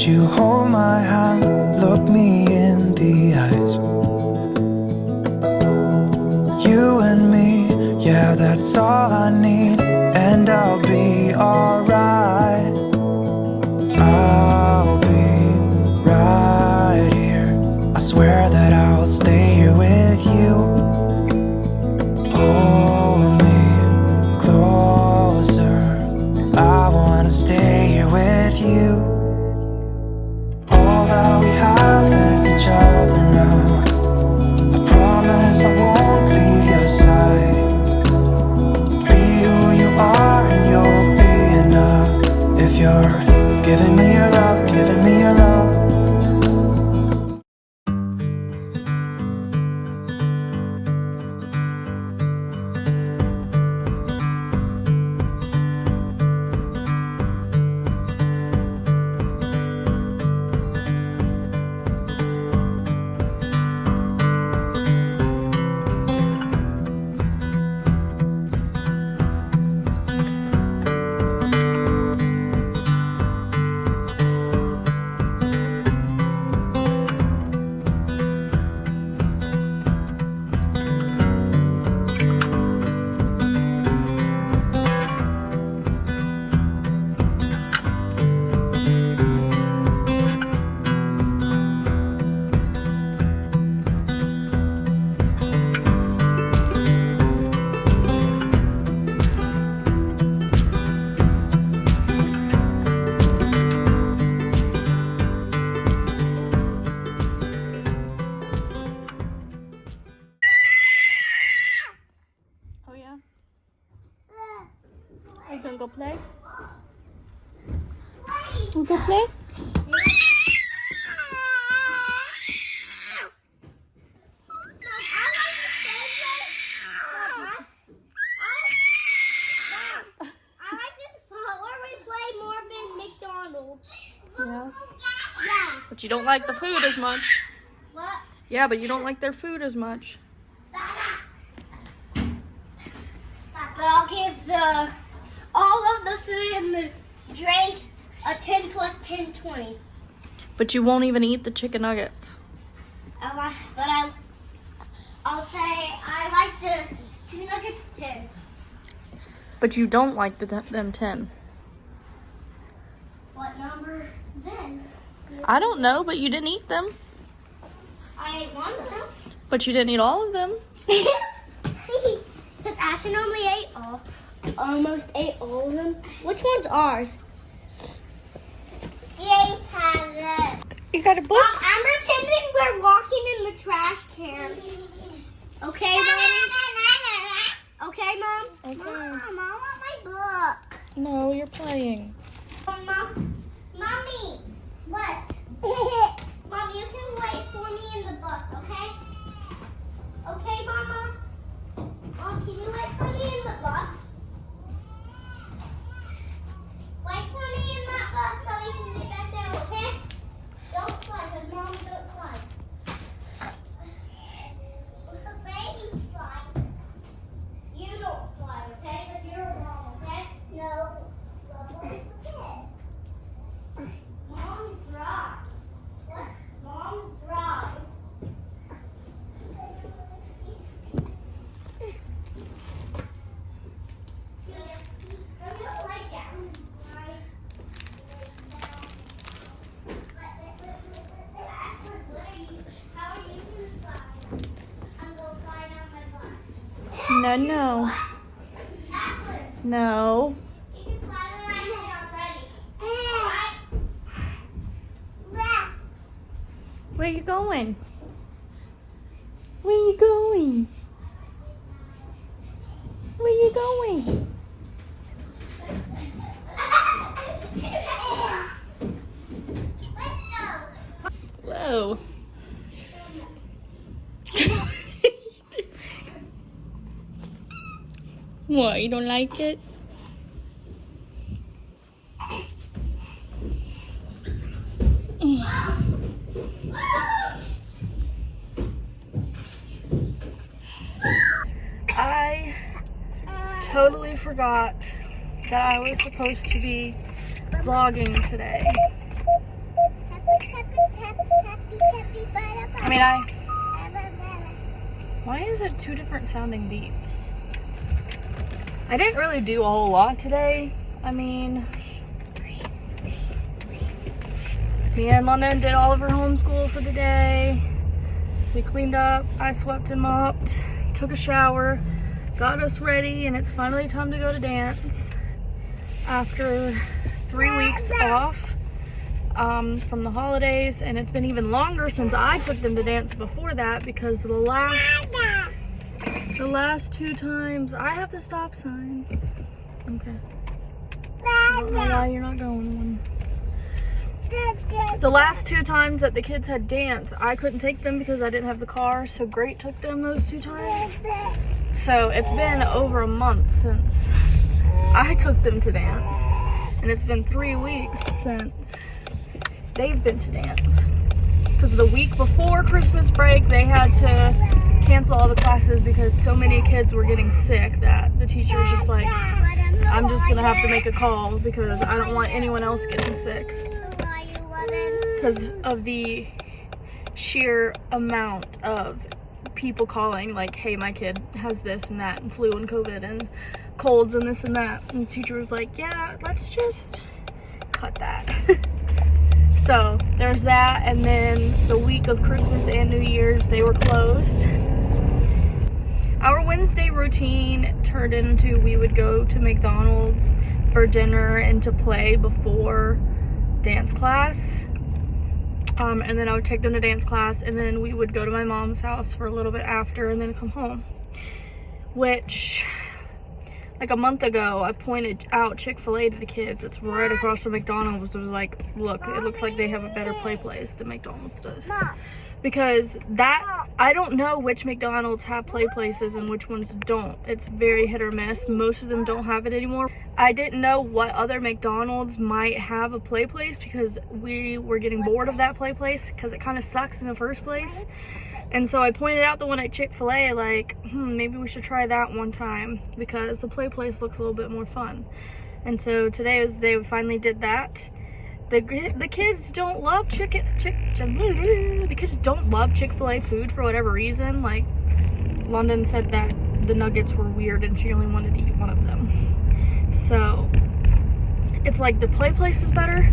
you hold my hand, look me in the eyes. You and me, yeah, that's all I need, and I'll be alright. I'll be right here. I swear that I'll stay here with you. Hold me closer. I wanna stay here with you. All that we have is each other now. I promise I won't leave your side. Be who you are and you'll be enough. If you're giving me your love, giving me your love. Oh yeah? Are you gonna go play? You go play? Yeah. But you don't like the food as much. What? Yeah, but you don't like their food as much. But I'll give all of the food and the drink a 10 plus 10, 20. But you won't even eat the chicken nuggets. I'll say I like the 2 nuggets 10. But you don't like them 10. What number then? I don't know, but you didn't eat them. I ate one of them. But you didn't eat all of them. Because Ashton only almost ate all of them. Which one's ours? Jace has it. You got a book? I'm pretending we're walking in the trash can. Okay, Mom? Okay, Mom? Okay. Mom, I want my book. No, you're playing. Mommy, what? Mom, you can wait for me in the bus, okay? Okay, Mama? Mom, can you wait for me in the bus? Wait for me in that bus so we can get back there, okay? Don't slide, because Mom don't slide. The baby slide. You don't slide, okay? Because you're a mom, okay? No. Mom's dry. What? Mom's dry. I'm gonna lay down. How are you gonna slide? I'm gonna slide on my butt. No. Ashlyn, No. you can slide on my head already. Alright? Where you going? Where you going? Where you going? Let's go. Whoa. What, you don't like it? I totally forgot that I was supposed to be vlogging today. I mean, why is it two different sounding beeps? I didn't really do a whole lot today. I mean, me and London did all of her homeschool for the day. We cleaned up, I swept and mopped, took a shower, got us ready, and it's finally time to go to dance after 3 weeks off from the holidays. And it's been even longer since I took them to dance before that, because the last 2 times I have the stop sign. Okay. I don't know why you're not going one. The last 2 times that the kids had dance, I couldn't take them because I didn't have the car, so Great took them those 2 times. So it's been over a month since I took them to dance, and it's been 3 weeks since they've been to dance. Because the week before Christmas break, they had to cancel all the classes because so many kids were getting sick that the teacher was just like, I'm just gonna have to make a call because I don't want anyone else getting sick. Because of the sheer amount of people calling, like, hey, my kid has this and that, and flu and COVID and colds and this and that. And the teacher was like, yeah, let's just cut that. So there's that. And then the week of Christmas and New Year's, they were closed. Our Wednesday routine turned into we would go to McDonald's for dinner and to play before dance class. And then I would take them to dance class, and then we would go to my mom's house for a little bit after, and then come home. Which, like a month ago, I pointed out Chick-fil-A to the kids. It's right across from McDonald's. It was like, look, it looks like they have a better play place than McDonald's does. Because I don't know which McDonald's have play places and which ones don't. It's very hit or miss. Most of them don't have it anymore. I didn't know what other McDonald's might have a play place because we were getting bored of that play place because it kind of sucks in the first place. And so I pointed out the one at Chick-fil-A, like, maybe we should try that one time because the play place looks a little bit more fun. And so today was the day we finally did that. The kids don't love the kids don't love Chick-fil-A food for whatever reason. Like, London said that the nuggets were weird and she only wanted to eat one of them. So it's like the play place is better,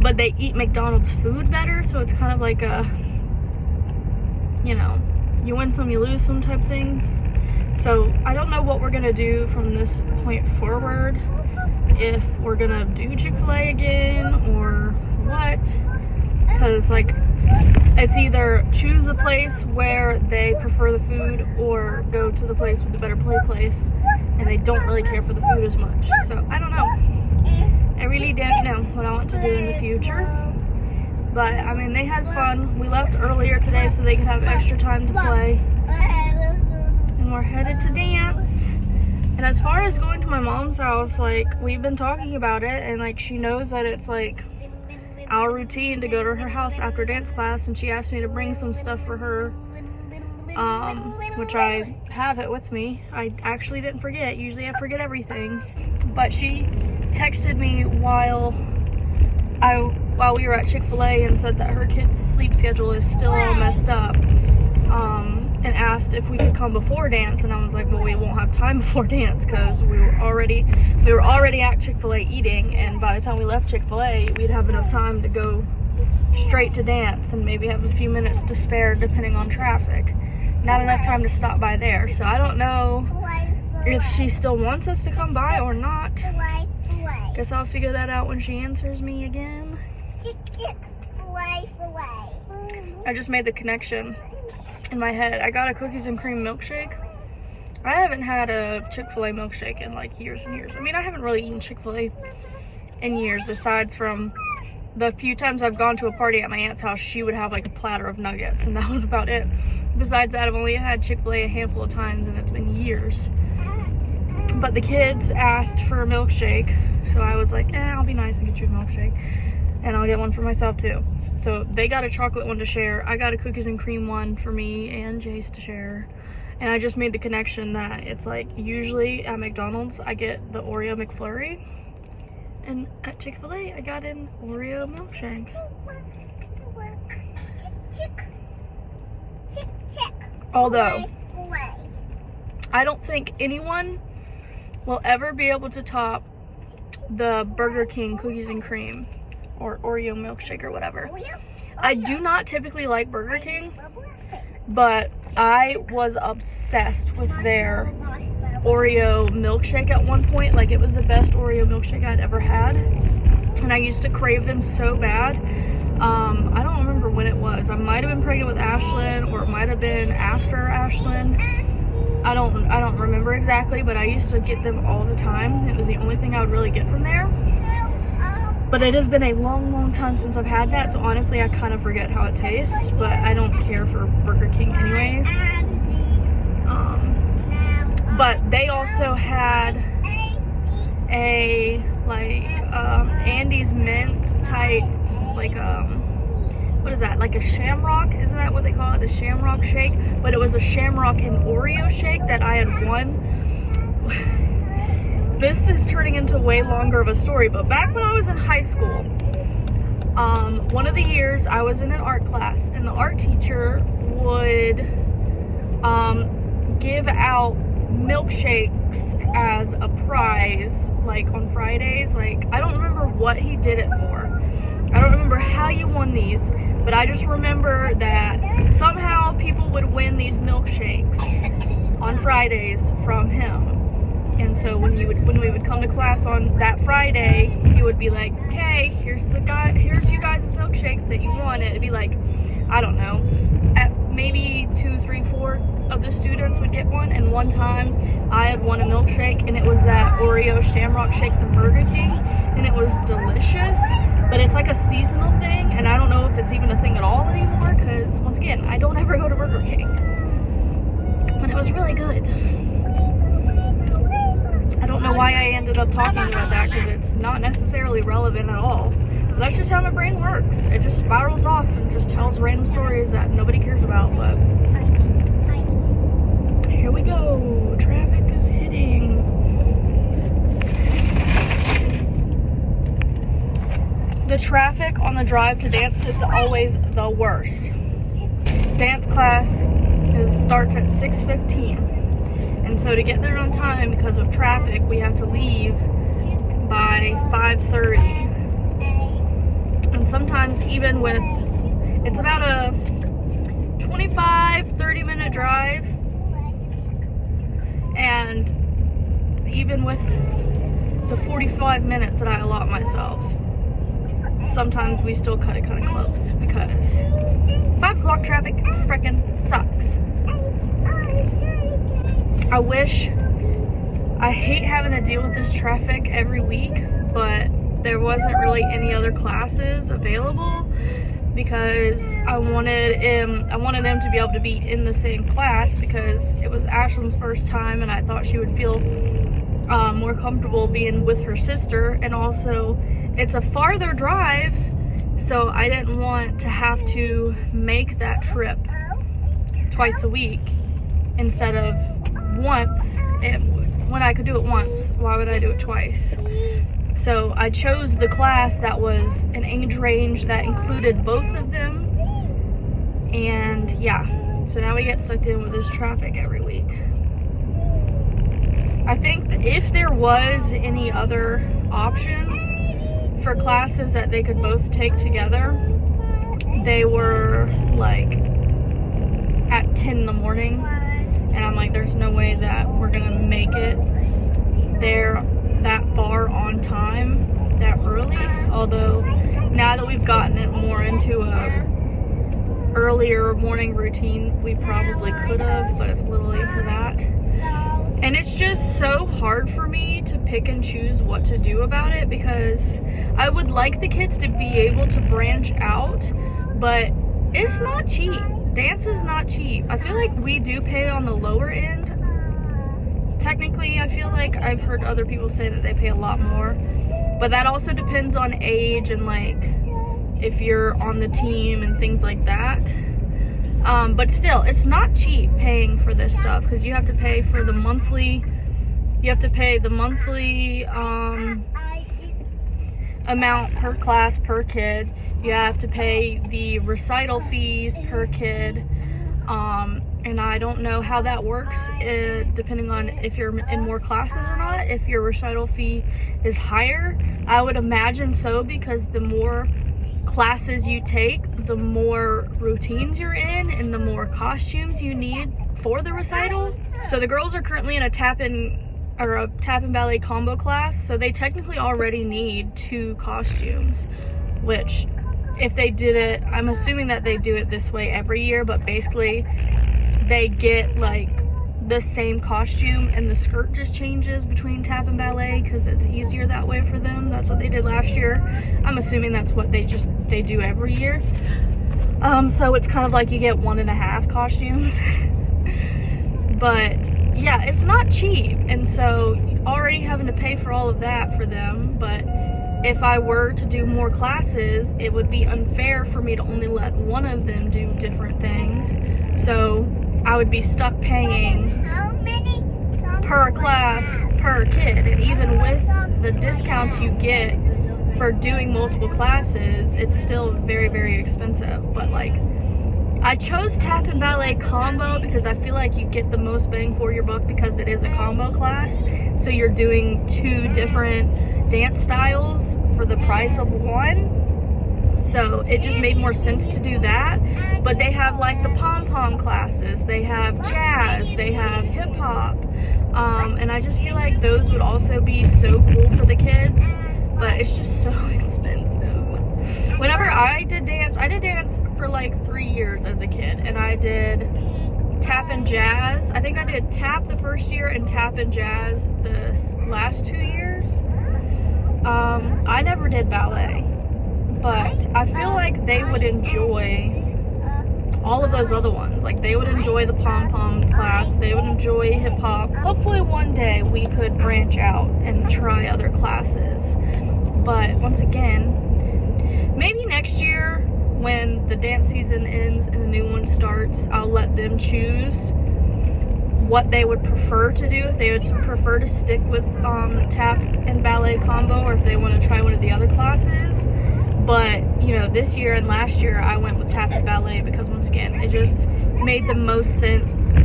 but they eat McDonald's food better. So it's kind of like a, you know, you win some, you lose some type thing. So I don't know what we're gonna do from this point forward. If we're gonna do Chick-fil-A again or what, because like it's either choose the place where they prefer the food or go to the place with the better play place and they don't really care for the food as much. So I don't know. I really don't know what I want to do in the future, but I mean, they had fun. We left earlier today so they could have extra time to play, and we're headed to dance. And as far as going to my mom's house, like, we've been talking about it, and like, she knows that it's like our routine to go to her house after dance class, and she asked me to bring some stuff for her, which I have it with me. I actually didn't forget. Usually I forget everything, but she texted me while we were at Chick-fil-A and said that her kid's sleep schedule is still all messed up, and asked if we could come before dance. And I was like, well, we won't have time before dance because we were already at Chick-fil-A eating, and by the time we left Chick-fil-A, we'd have enough time to go straight to dance and maybe have a few minutes to spare depending on traffic. Not enough time to stop by there. So I don't know if she still wants us to come by or not. Guess I'll figure that out when she answers me again. I just made the connection in my head. I got a cookies and cream milkshake. I haven't had a Chick-fil-A milkshake in like years and years. I mean, I haven't really eaten Chick-fil-A in years, aside from the few times I've gone to a party at my aunt's house. She would have like a platter of nuggets, and that was about it. Besides that, I've only had Chick-fil-A a handful of times, and it's been years. But the kids asked for a milkshake, so I was like, I'll be nice and get you a milkshake, and I'll get one for myself too. So they got a chocolate one to share. I got a cookies and cream one for me and Jace to share. And I just made the connection that it's like, usually at McDonald's I get the Oreo McFlurry, and at Chick-fil-A I got an Oreo milkshake. Tick, tick. Although, Away. I don't think anyone will ever be able to top the Burger King cookies and cream or Oreo milkshake or whatever. I do not typically like Burger King, but I was obsessed with their Oreo milkshake at one point. Like, it was the best Oreo milkshake I'd ever had, and I used to crave them so bad. I don't remember when it was. I might have been pregnant with Ashlyn, or it might have been after Ashlyn. I don't remember exactly, but I used to get them all the time. It was the only thing I would really get from there. But it has been a long time since I've had that, so honestly I kind of forget how it tastes, but I don't care for Burger King anyways. But they also had a like Andy's mint type, like what is that, like a shamrock, isn't that what they call it, a shamrock shake? But it was a shamrock and Oreo shake that I had won. This is turning into way longer of a story, but back when I was in high school, one of the years I was in an art class, and the art teacher would give out milkshakes as a prize, like on Fridays. Like, I don't remember what he did it for. I don't remember how you won these, but I just remember that somehow people would win these milkshakes on Fridays from him. And so when we would come to class on that Friday, he would be like, "Okay, here's you guys' milkshakes that you won." It'd be like, I don't know, at maybe 2, 3, 4 of the students would get one. And one time I had won a milkshake, and it was that Oreo shamrock shake from Burger King, and it was delicious. But it's like a seasonal thing, and I don't know if it's even a thing at all anymore, because once again, I don't ever go to Burger King. But it was really good. I don't know why I ended up talking about that, because it's not necessarily relevant at all. But that's just how my brain works. It just spirals off and just tells random stories that nobody cares about. But here we go. Traffic is hitting. The traffic on the drive to dance is always the worst. Dance class starts at 6:15. And so to get there on time because of traffic, we have to leave by 5:30. And sometimes even with, it's about a 25-30 minute drive. And even with the 45 minutes that I allot myself, sometimes we still cut it kind of close because 5 o'clock traffic frickin' sucks. I hate having to deal with this traffic every week, but there wasn't really any other classes available because I wanted them to be able to be in the same class because it was Ashlyn's first time and I thought she would feel more comfortable being with her sister, and also it's a farther drive, so I didn't want to have to make that trip twice a week instead of once. When I could do it once, why would I do it twice? So I chose the class that was an age range that included both of them, and yeah, so now we get sucked in with this traffic every week. I think that if there was any other options for classes that they could both take together, they were like at 10 in the morning, and I'm like, there's no way that we're gonna make it there that far on time that early. Although now that we've gotten it more into a earlier morning routine, we probably could have, but it's a little late for that. And it's just so hard for me to pick and choose what to do about it, because I would like the kids to be able to branch out, but it's not cheap. Dance is not cheap. I feel like we do pay on the lower end. Technically, I feel like I've heard other people say that they pay a lot more, but that also depends on age and like if you're on the team and things like that. But still, it's not cheap paying for this stuff, because you have to pay for the monthly, amount per class per kid. You have to pay the recital fees per kid. And I don't know how that works depending on if you're in more classes or not. If your recital fee is higher, I would imagine so, because the more classes you take, the more routines you're in and the more costumes you need for the recital. So the girls are currently in a tap and ballet combo class, so they technically already need 2 costumes, which if they did it, I'm assuming that they do it this way every year, but basically they get like the same costume and the skirt just changes between tap and ballet because it's easier that way for them. That's what they did last year. I'm assuming that's what they do every year. So it's kind of like you get 1.5 costumes. But yeah, it's not cheap, and so already having to pay for all of that for them. But if I were to do more classes, it would be unfair for me to only let one of them do different things. So I would be stuck paying per class per kid, and even with the discounts you get for doing multiple classes, it's still very, very expensive. But like, I chose tap and ballet combo because I feel like you get the most bang for your buck because it is a combo class. So you're doing 2 different dance styles for the price of one. So it just made more sense to do that. But they have like the pom-pom classes, they have jazz, they have hip-hop. And I just feel like those would also be so cool for the kids, but it's just so expensive. Whenever I did dance for like 3 years as a kid, and I did tap and jazz. I think I did tap the first year and tap and jazz the last 2 years. I never did ballet, but I feel like they would enjoy all of those other ones. Like, they would enjoy the pom-pom class, they would enjoy hip-hop. Hopefully one day we could branch out and try other classes. But once again, maybe next year when the dance season ends and the new one starts, I'll let them choose what they would prefer to do. If they would prefer to stick with tap and ballet combo, or if they want to try one of the other classes. But you know, this year and last year I went with tap and ballet because once again it just made the most sense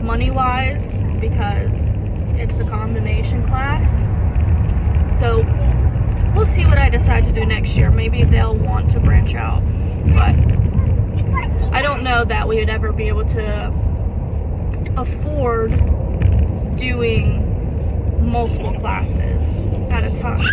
money wise, because it's a combination class. So we'll see what I decide to do next year. Maybe they'll want to branch out, but I don't know that we would ever be able to afford doing multiple classes at a time.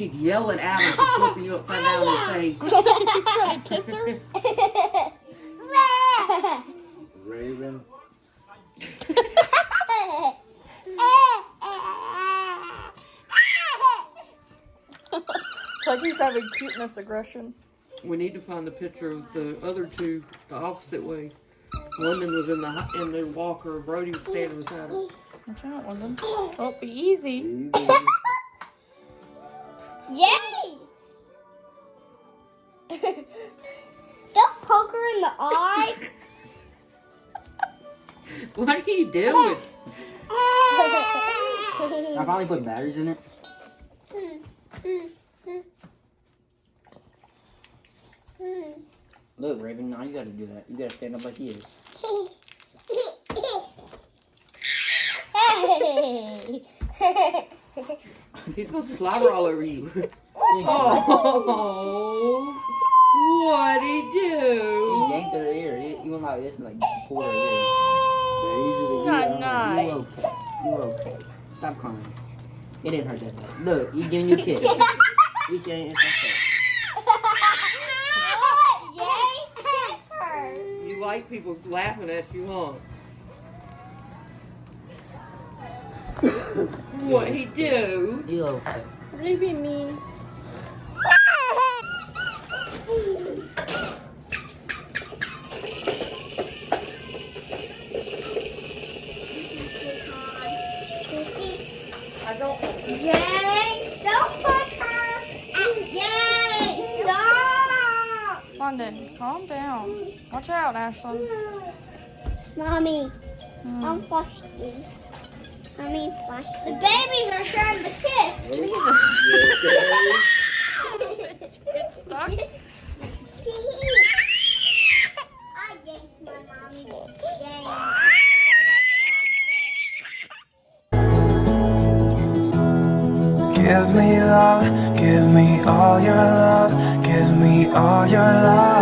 she'd yell it out and flip you upside down and say, Try to kiss her? Raven. Like he's having cuteness aggression. we need to find the picture of the other two the opposite way. London was in the walker. Brody was standing beside her. Watch out, London. Oh, be easy. Easy. James! Don't poke her in the eye. What are you doing? I finally put batteries in it. Look, Raven, now you gotta do that. You gotta stand up like he is. He's gonna slobber all over you. Oh, what'd he He do? yanked her ear. He went like this and like pulled her ear. Not You nice. okay. You okay. Stop crying. It didn't hurt that bad. Look, he's giving you a kiss. He's saying it's okay. James, kiss her. You like people laughing at you, huh? What'd he do? You okay. What are you being mean? James, don't push her. James, stop. London, calm down. Watch out, Ashlyn. Mommy, I'm thirsty. I mean thirsty. The babies are sharing the kiss. Jesus. You okay? Get stuck. See? I yanked my mommy. Give me love, give me all your love, give me all your love.